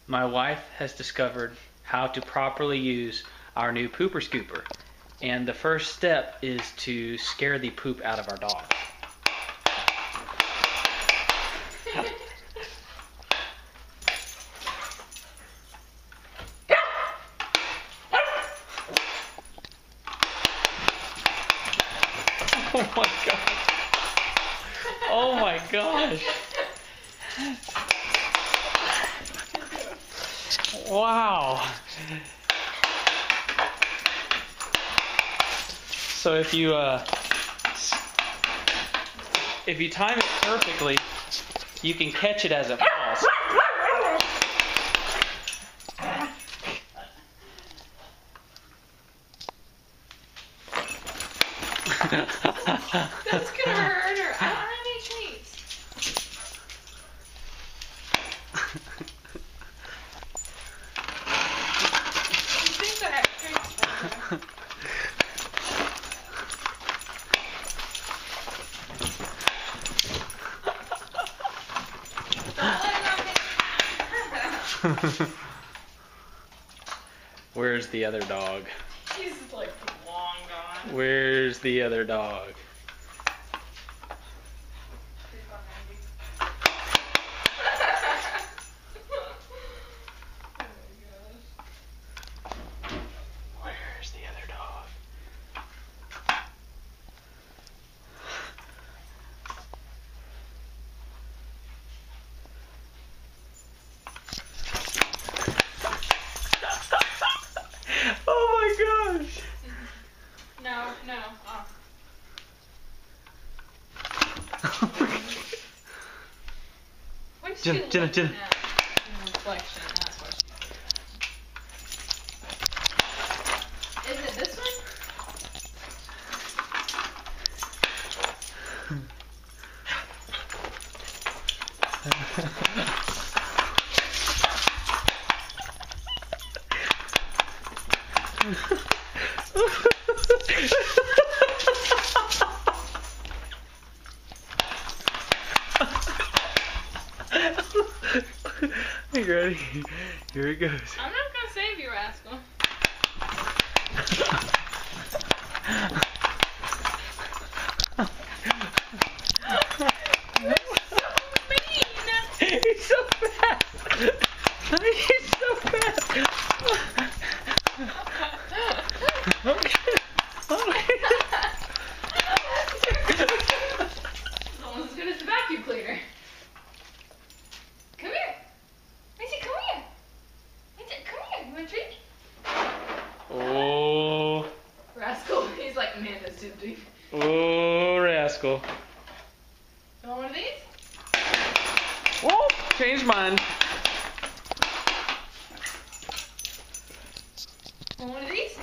My wife has discovered how to properly use our new pooper scooper. And the first step is to scare the poop out of our dog. Oh my gosh. Oh my gosh. Wow. So if you time it perfectly, you can catch it as it falls. That's gonna hurt her. I don't have any treats. You think I have treats for her? Where's the other dog? She's like long gone. Where's the other dog? She's behind you. Oh my gosh. Where's the other dog? Oh my gosh! No. What's she Jenna. looking at? Reflection, that's what she is. It this one? Are you ready? Here it goes. I'm not gonna save you, rascal. He's so fast! He's so fast! It's almost as good as the vacuum cleaner. Come here. Macy, come here. Macy, come here. You want a treat? Oh, Rascal. He's like, man, that's tempting. oh, rascal. You want one of these? Whoa, changed mine. Want one of these?